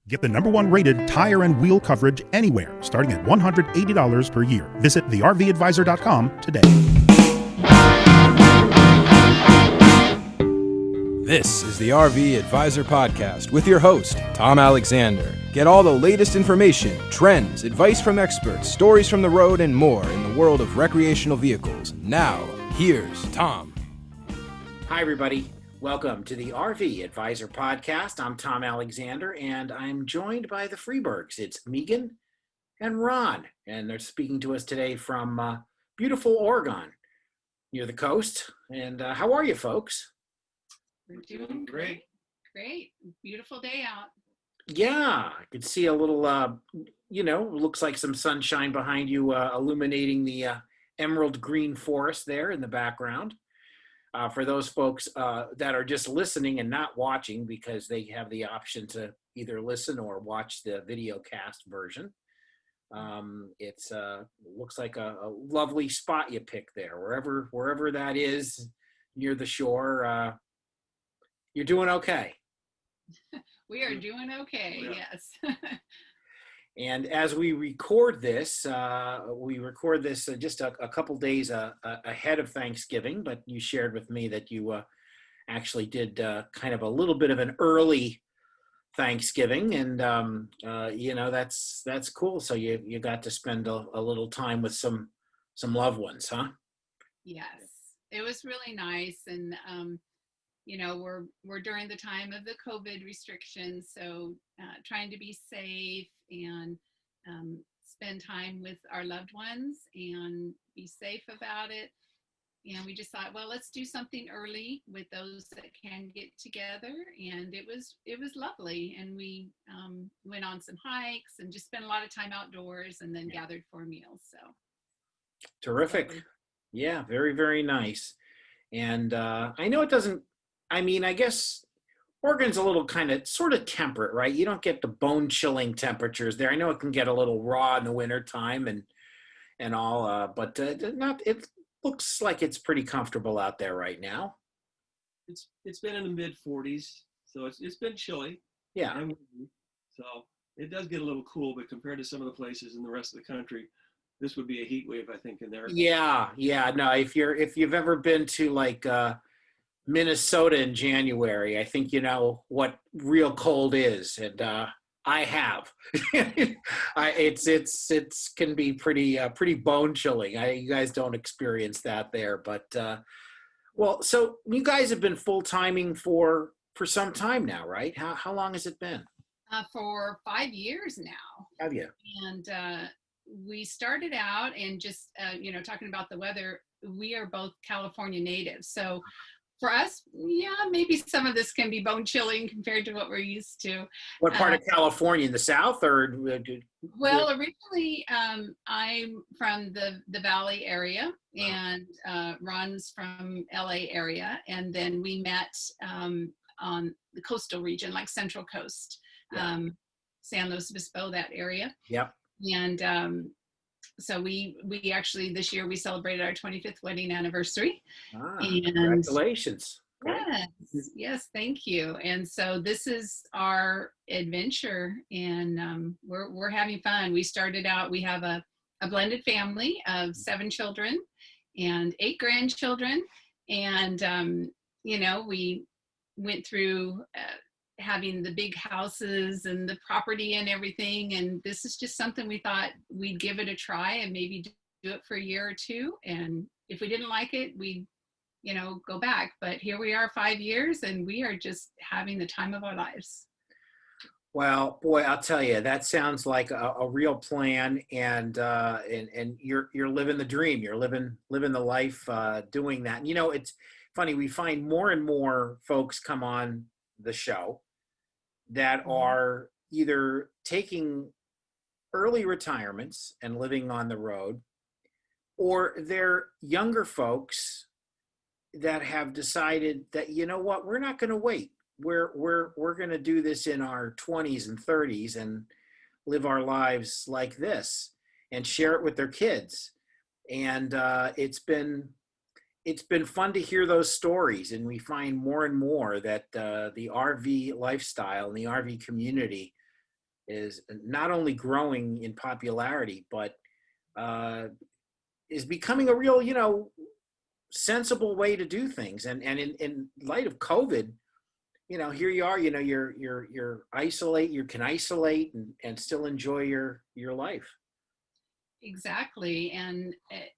Get the #1 rated tire and wheel coverage anywhere, starting at $180 per year. Visit thervadvisor.com today. This is the RV Advisor Podcast with your host, Tom Alexander. Get all the latest information, trends, advice from experts, stories from the road, and more in the world of recreational vehicles. Now, here's Tom. Hi, everybody. Welcome to the RV Advisor Podcast. I'm Tom Alexander, and I'm joined by the Freebergs. It's Meagan and Ron, and they're speaking to us today from beautiful Oregon, near the coast. And how are you, folks? We're doing great. Great. Beautiful day out. Yeah, I could see a little, looks like some sunshine behind you, illuminating the emerald green forest there in the background. For those folks that are just listening and not watching, because they have the option to either listen or watch the video cast version. It's looks like a lovely spot you picked there, wherever that is near the shore. You're doing okay. We are doing okay. Yeah. Yes. And as we record this just a couple days ahead of Thanksgiving, but you shared with me that you actually did kind of a little bit of an early Thanksgiving, and that's cool. So you got to spend a little time with some loved ones, huh? Yes, it was really nice, and we're during the time of the COVID restrictions, so trying to be safe and spend time with our loved ones and be safe about it. And we just thought, well, let's do something early with those that can get together. And it was lovely. And we went on some hikes and just spent a lot of time outdoors, and then gathered for meals. So terrific. Yeah, very, very nice. And I know it doesn't, I guess Oregon's a little kind of sort of temperate, right? You don't get the bone chilling temperatures there. I know it can get a little raw in the winter time and all, but not. It looks like it's pretty comfortable out there right now. It's been in the mid 40s, so it's been chilly. Yeah. So it does get a little cool, but compared to some of the places in the rest of the country, this would be a heat wave, I think, in there. Yeah. No, if you've ever been to like Minnesota in January, I think you know what real cold is, and I have. It's can be pretty bone chilling. You guys don't experience that there, but well, so you guys have been full timing for some time now, right? How long has it been? For 5 years now. Have you? And we started out and just talking about the weather. We are both California natives, so for us, maybe some of this can be bone chilling compared to what we're used to. What part of California? In the South, or? Well, originally, I'm from the Valley area, and Ron's from LA area, and then we met on the coastal region, like Central Coast, San Luis Obispo, that area. Yep. And so we actually this year we celebrated our 25th wedding anniversary. And congratulations. Yes, thank you. And so this is our adventure, and we're having fun. We started out, we have a blended family of 7 children and 8 grandchildren, and we went through having the big houses and the property and everything, and this is just something we thought we'd give it a try and maybe do it for a year or two, and if we didn't like it, we'd go back. But here we are 5 years, and we are just having the time of our lives. Well, boy, I'll tell you, that sounds like a real plan, and you're living the dream. You're living the life doing that. And, it's funny, we find more and more folks come on the show that are either taking early retirements and living on the road, or they're younger folks that have decided that, you know what, we're not going to wait. We're going to do this in our 20s and 30s and live our lives like this and share it with their kids. And it's been fun to hear those stories, and we find more and more that the RV lifestyle and the RV community is not only growing in popularity, but is becoming a real, sensible way to do things. And in light of COVID, here you are, you're isolate, you can isolate and still enjoy your life. Exactly. And,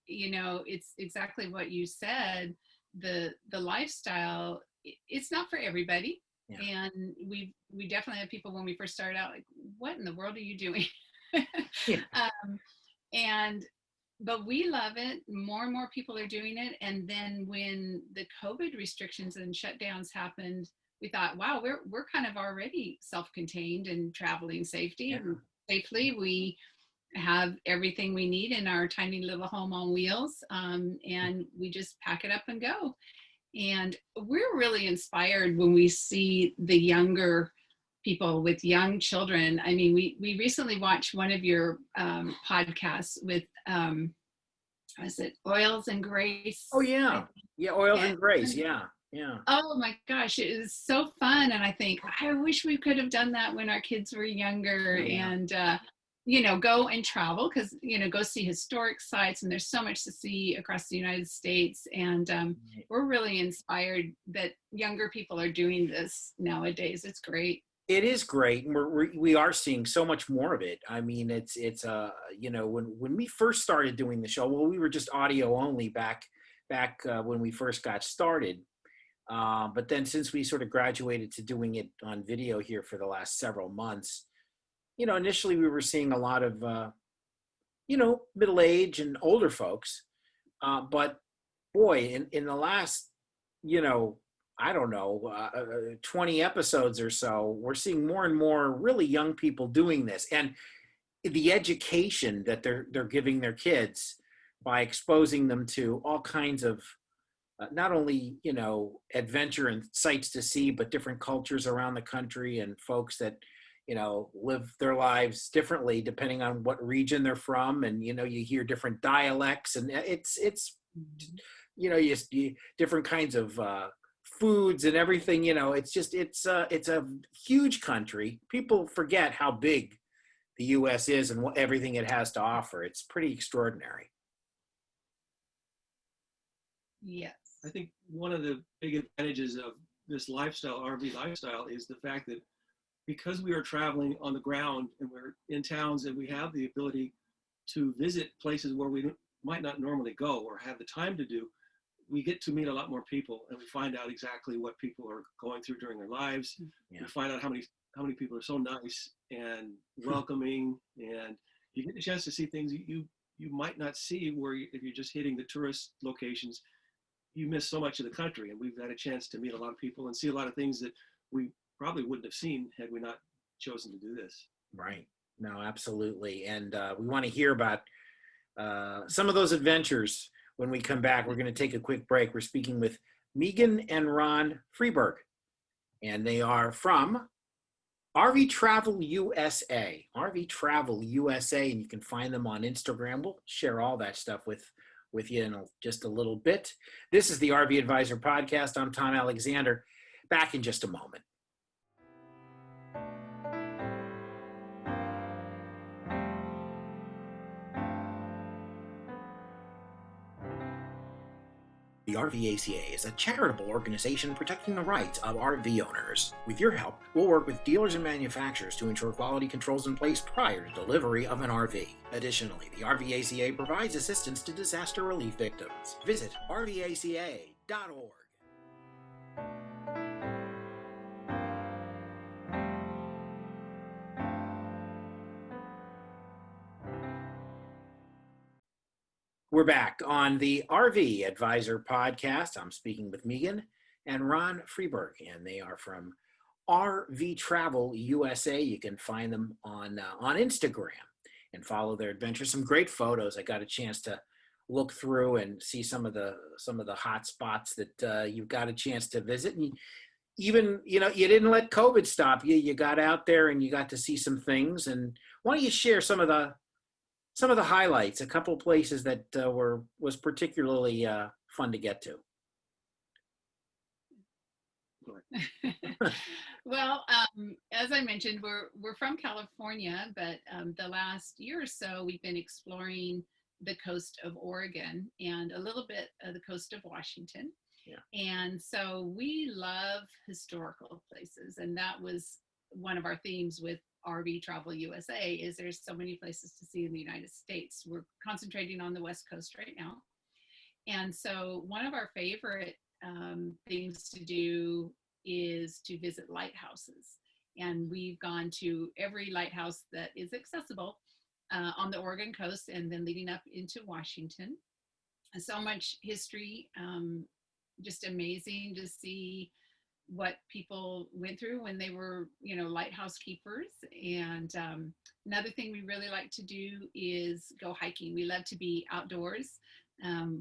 it's exactly what you said. The lifestyle, it's not for everybody. Yeah. And we definitely have people when we first started out, like, what in the world are you doing? Yeah. But we love it. More and more people are doing it. And then when the COVID restrictions and shutdowns happened, we thought, wow, we're kind of already self-contained and traveling safely. We have everything we need in our tiny little home on wheels, and we just pack it up and go. And we're really inspired when we see the younger people with young children. I mean, we recently watched one of your podcasts with, was it Oils and Grace? Oh yeah. Yeah. Oils and Grace. Yeah. Yeah. Oh my gosh, it was so fun. And I think, I wish we could have done that when our kids were younger. Yeah. And, go and travel, because, go see historic sites. And there's so much to see across the United States. And we're really inspired that younger people are doing this nowadays. It's great. It is great, and we are seeing so much more of it. I mean, it's when we first started doing the show, well, we were just audio only back when we first got started. But then since we sort of graduated to doing it on video here for the last several months, initially we were seeing a lot of middle age and older folks, but boy, in the last I don't know, 20 episodes or so, we're seeing more and more really young people doing this. And the education that they're giving their kids by exposing them to all kinds of not only, adventure and sights to see, but different cultures around the country and folks that, live their lives differently depending on what region they're from. And, you hear different dialects, and it's you different kinds of foods and everything. It's a huge country. People forget how big the U.S. is and what everything it has to offer. It's pretty extraordinary. Yes. I think one of the big advantages of this lifestyle, RV lifestyle, is the fact that because we are traveling on the ground and we're in towns and we have the ability to visit places where we might not normally go or have the time to do, we get to meet a lot more people, and we find out exactly what people are going through during their lives. Yeah. We find out how many people are so nice and welcoming, and you get a chance to see things you might not see if you're just hitting the tourist locations. You miss so much of the country, and we've had a chance to meet a lot of people and see a lot of things that we probably wouldn't have seen had we not chosen to do this. Right. No, absolutely. And we want to hear about some of those adventures. When we come back, we're going to take a quick break. We're speaking with Meagan and Ron Freeberg, and they are from RV Travel USA. RV Travel USA, and you can find them on Instagram. We'll share all that stuff with you in just a little bit. This is the RV Advisor Podcast. I'm Tom Alexander. Back in just a moment. The RVACA is a charitable organization protecting the rights of RV owners. With your help, we'll work with dealers and manufacturers to ensure quality controls in place prior to delivery of an RV. Additionally, the RVACA provides assistance to disaster relief victims. Visit rvaca.org. We're back on the RV Advisor Podcast. I'm speaking with Meagan and Ron Freeberg, and they are from RV Travel USA. You can find them on Instagram and follow their adventures. Some great photos. I got a chance to look through and see some of the hot spots that you've got a chance to visit. And even, you didn't let COVID stop you. You got out there and you got to see some things. And why don't you share some of the highlights, a couple of places that was particularly fun to get to? Go ahead. Well, as I mentioned, we're from California, but the last year or so, we've been exploring the coast of Oregon and a little bit of the coast of Washington. Yeah. And so we love historical places, and that was one of our themes with RV Travel USA. Is there's so many places to see in the United States. We're concentrating on the West Coast right now, and so one of our favorite things to do is to visit lighthouses. And we've gone to every lighthouse that is accessible on the Oregon coast and then leading up into Washington. And so much history, just amazing to see what people went through when they were, lighthouse keepers. And another thing we really like to do is go hiking. We love to be outdoors.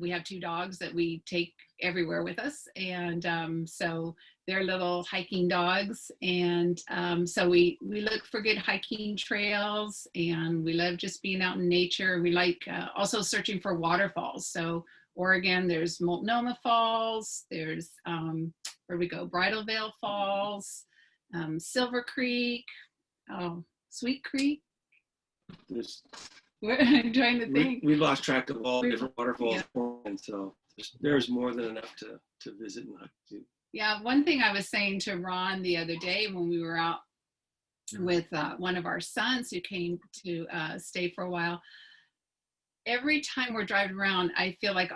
We have 2 dogs that we take everywhere with us, and so they're little hiking dogs, and so we look for good hiking trails, and we love just being out in nature. We like also searching for waterfalls. So Oregon, there's Multnomah Falls, there's where we go, Bridal Veil Falls, Silver Creek, Sweet Creek. We're trying to think. We lost track of all the different waterfalls, Yeah. and so there's more than enough to visit and do. Yeah, one thing I was saying to Ron the other day when we were out with one of our sons who came to stay for a while, every time we're driving around, I feel like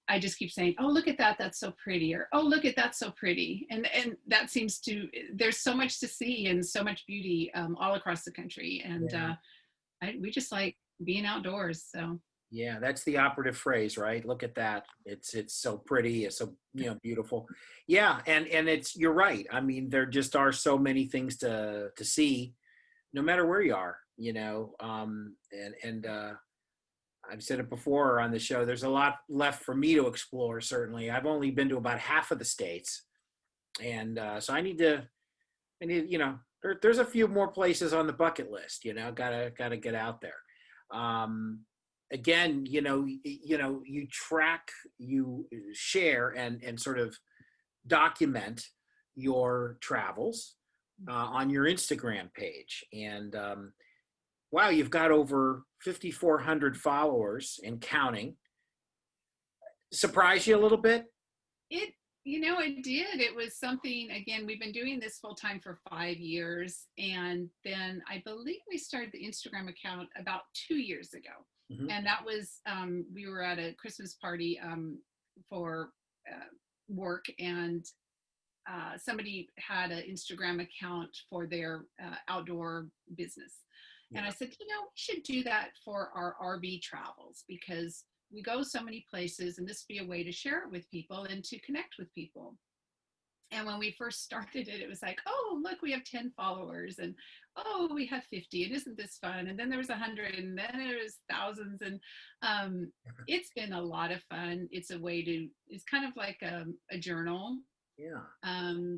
I just keep saying, "Oh, look at that, that's so pretty," or "Oh, look at that, so pretty," and that seems to. There's so much to see and so much beauty all across the country, and we just like being outdoors. So Yeah, that's the operative phrase, right? Look at that. It's so pretty. It's so, beautiful. Yeah, and it's, you're right. I mean, there just are so many things to see, no matter where you are, and I've said it before on the show, there's a lot left for me to explore, certainly. I've only been to about half of the states. And so I need, there's a few more places on the bucket list, gotta get out there. Again, you track, you share and sort of document your travels on your Instagram page. And wow, you've got over 5,400 followers and counting. Surprise you a little bit? It did. It was something, again, we've been doing this full time for 5 years. And then I believe we started the Instagram account about 2 years ago. Mm-hmm. And that was, we were at a Christmas party for work, and somebody had an Instagram account for their outdoor business. Yeah. And I said, we should do that for our RV travels, because we go so many places, and this would be a way to share it with people and to connect with people. And when we first started it, it was like, oh, look, we have 10 followers, and oh, we have 50, and isn't this fun? And then there was 100, and then there was thousands, and it's been a lot of fun. It's kind of like a journal. Yeah.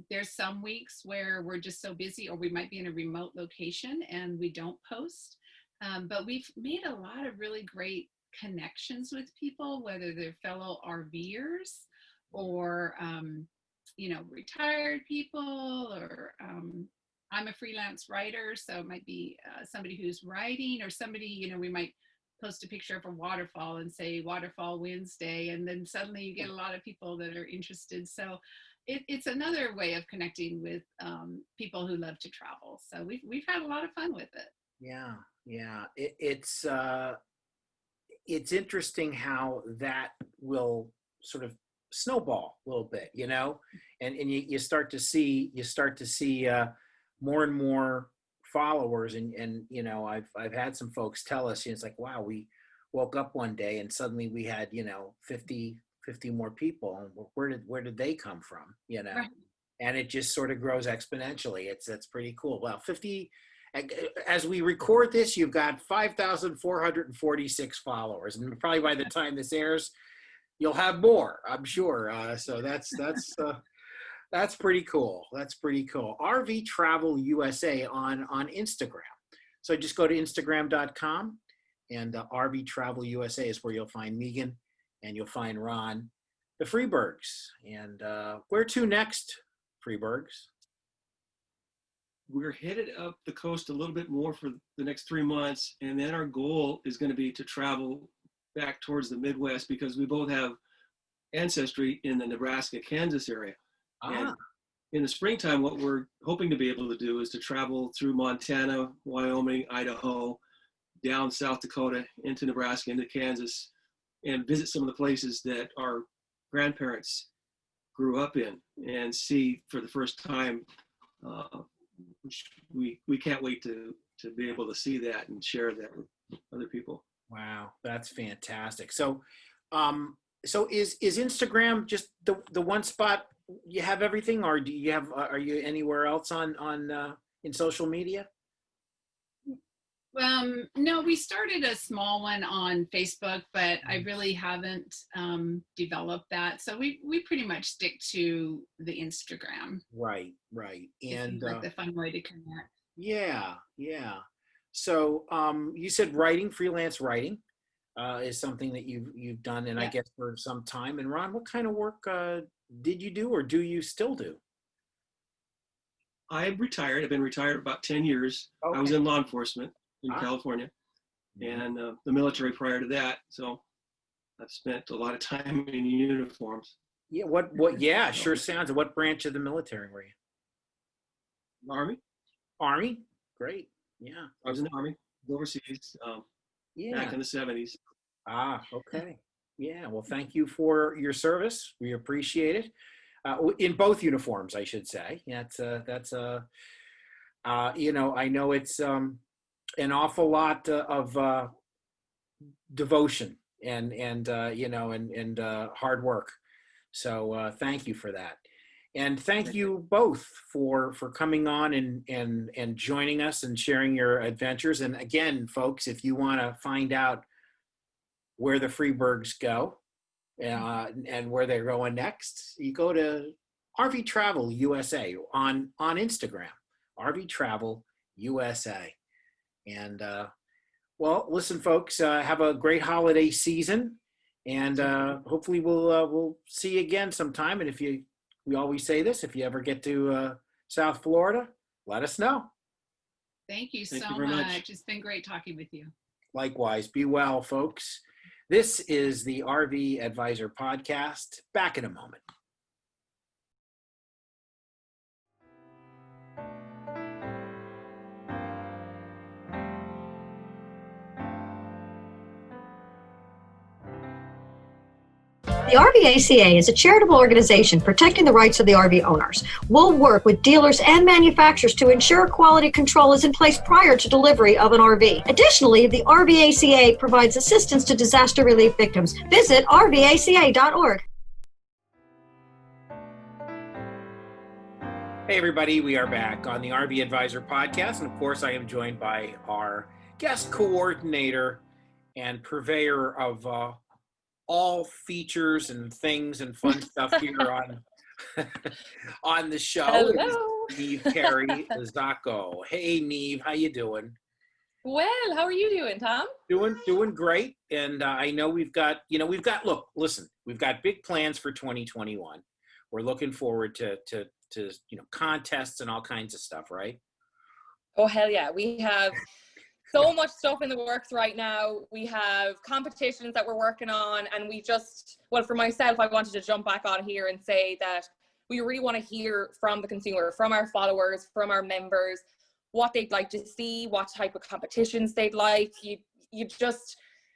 There's some weeks where we're just so busy, or we might be in a remote location and we don't post. But we've made a lot of really great connections with people, whether they're fellow RVers or, retired people, or I'm a freelance writer, so it might be somebody who's writing, or somebody, we might post a picture of a waterfall and say Waterfall Wednesday, and then suddenly you get a lot of people that are interested. So it's another way of connecting with people who love to travel. So we've had a lot of fun with it. Yeah. It's interesting how that will sort of snowball a little bit, and you start to see more and more followers, and I've had some folks tell us, it's like, wow, we woke up one day and suddenly we had 50 more people, and where did they come from, Right. And it just sort of grows exponentially. That's pretty cool. Well, 50. As we record this, you've got 5,446 followers, and probably by the time this airs, you'll have more, I'm sure. So that's pretty cool. That's pretty cool. RV Travel USA on Instagram. So just go to Instagram.com, and RV Travel USA is where you'll find Meagan, and you'll find Ron, the Freebergs. And where to next Freeburgs? We're headed up the coast a little bit more for the next 3 months, and then our goal is going to be to travel back towards the Midwest, because we both have ancestry in the Nebraska-Kansas area. And in the springtime, what we're hoping to be able to do is to travel through Montana, Wyoming, Idaho, down South Dakota, into Nebraska, into Kansas, and visit some of the places that our grandparents grew up in, and see for the first time. We can't wait to be able to see that and share that with other people. Wow, that's fantastic. So, so is Instagram just the one spot you have everything, or do you have are you anywhere else on in social media? No, we started a small one on Facebook, but I really haven't developed that. So we pretty much stick to the Instagram. Right. And like the fun way to connect. Yeah. So you said freelance writing is something that you've done, and I guess for some time. And Ron, what kind of work did you do, or do you still do? I'm retired. I've been retired about 10 years. Okay. I was in law enforcement in California, and the military prior to that. So I've spent a lot of time in uniforms. Yeah. What? Yeah. Sure sounds. What branch of the military were you? Army. Army. Great. Yeah. I was in the Army, overseas, back in the 70s. Okay. Yeah. Well, thank you for your service. We appreciate it. In both uniforms, I should say. Yeah, that's I know it's an awful lot of devotion and hard work. So thank you for that. And thank you both for coming on and joining us and sharing your adventures. And again, folks, if you want to find out where the Freeburgs go and where they're going next, you go to RV Travel USA on Instagram, RV Travel USA. And well, listen, folks, have a great holiday season, and hopefully we'll see you again sometime. And we always say this, if you ever get to South Florida, let us know. Thank you so much. It's been great talking with you. Likewise. Be well, folks. This is the RV Advisor Podcast. Back in a moment. The RVACA is a charitable organization protecting the rights of the RV owners. We'll work with dealers and manufacturers to ensure quality control is in place prior to delivery of an RV. Additionally, the RVACA provides assistance to disaster relief victims. Visit rvaca.org. Hey everybody, we are back on the RV Advisor Podcast, and of course I am joined by our guest coordinator and purveyor of all features and things and fun stuff here on the show. Hello. Neve Carey Zacco. Hey Neve, how you doing? Well, how are you doing, Tom? Doing great. And I know we've got big plans for 2021. We're looking forward to contests and all kinds of stuff, right? Oh, hell yeah. We have so much stuff in the works right now. We have competitions that we're working on, and for myself, I wanted to jump back on here and say that we really want to hear from the consumer, from our followers, from our members, what they'd like to see, what type of competitions they'd like.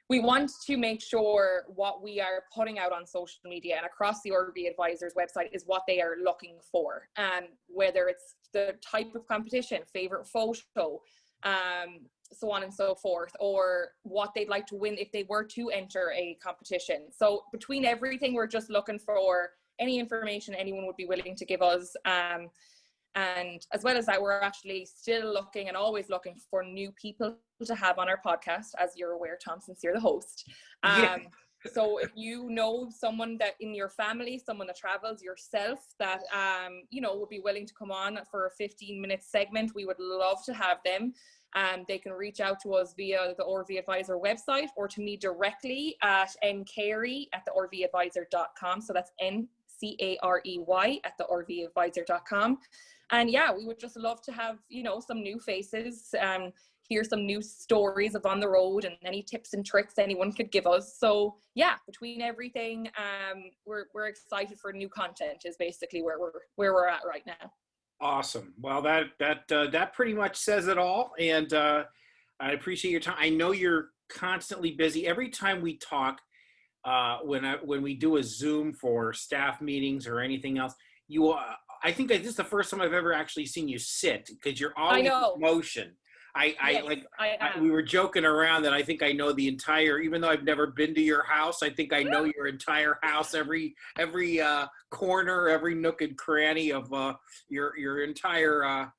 We want to make sure what we are putting out on social media and across the RV Advisor's website is what they are looking for, whether it's the type of competition, favorite photo, so on and so forth, or what they'd like to win if they were to enter a competition. So between everything, we're just looking for any information anyone would be willing to give us. And as well as that, we're actually still looking and always looking for new people to have on our podcast. As you're aware, Tom, since you're the host. So if you know someone that in your family, someone that travels, yourself, that, would be willing to come on for a 15-minute segment, we would love to have them. They can reach out to us via the RV Advisor website or to me directly at ncarey@theorvadvisor.com. So that's CAREY at the RVAadvisor.com. And yeah, we would just love to have, you know, some new faces, hear some new stories of on the road and any tips and tricks anyone could give us. So yeah, between everything, we're excited for new content is basically where we're at right now. Awesome. Well, that pretty much says it all. And I appreciate your time. I know you're constantly busy. Every time we talk, when we do a Zoom for staff meetings or anything else, I think that this is the first time I've ever actually seen you sit, because you're always in motion. We were joking around that I think I know the entire, even though I've never been to your house, I think I know your entire house, every corner, every nook and cranny of your entire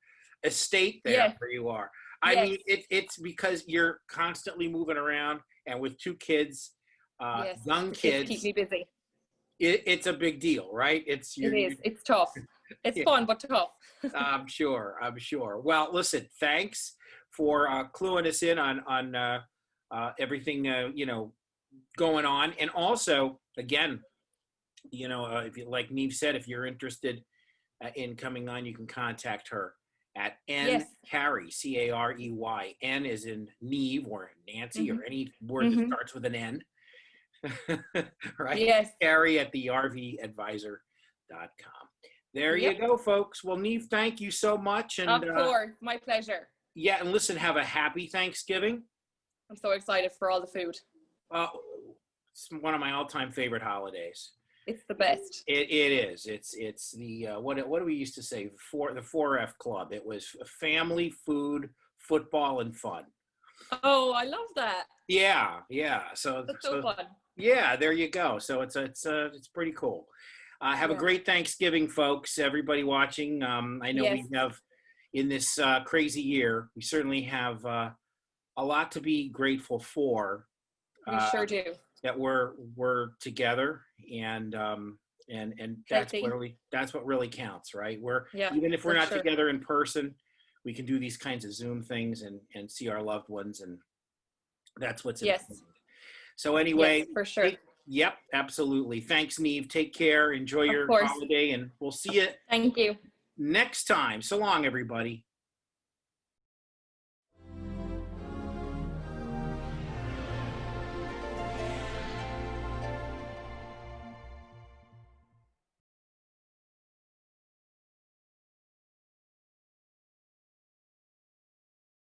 estate there where you are. I mean, it's because you're constantly moving around, and with two kids, young kids, keep me busy. It's a big deal, right? It is. It's tough. It's fun, but tough. I'm sure. Well, listen, thanks for cluing us in on everything, going on. And also, again, if you, like Neve said, if you're interested in coming on, you can contact her at Carey, CAREY. N is in Neve or Nancy or any word that starts with an N. Right? Yes. Carey at the RVAdvisor.com. There you go, folks. Well, Neve, thank you so much. And of course, my pleasure. Yeah, and listen, have a happy Thanksgiving. I'm so excited for all the food. It's one of my all-time favorite holidays. It's the best. It is. It's the what do we used to say? The 4F Club. It was family, food, football, and fun. Oh, I love that. Yeah. So that's so fun. Yeah, there you go. So it's pretty cool. Have a great Thanksgiving, folks. Everybody watching. I know we have in this crazy year. We certainly have a lot to be grateful for. We sure do. That we're together, and that's what really counts, right? Even if we're not together in person, we can do these kinds of Zoom things and see our loved ones, and that's what's important. So anyway, for sure. Yep, absolutely. Thanks, Neve. Take care. Enjoy your holiday, and we'll see you. Thank you. Next time. So long, everybody.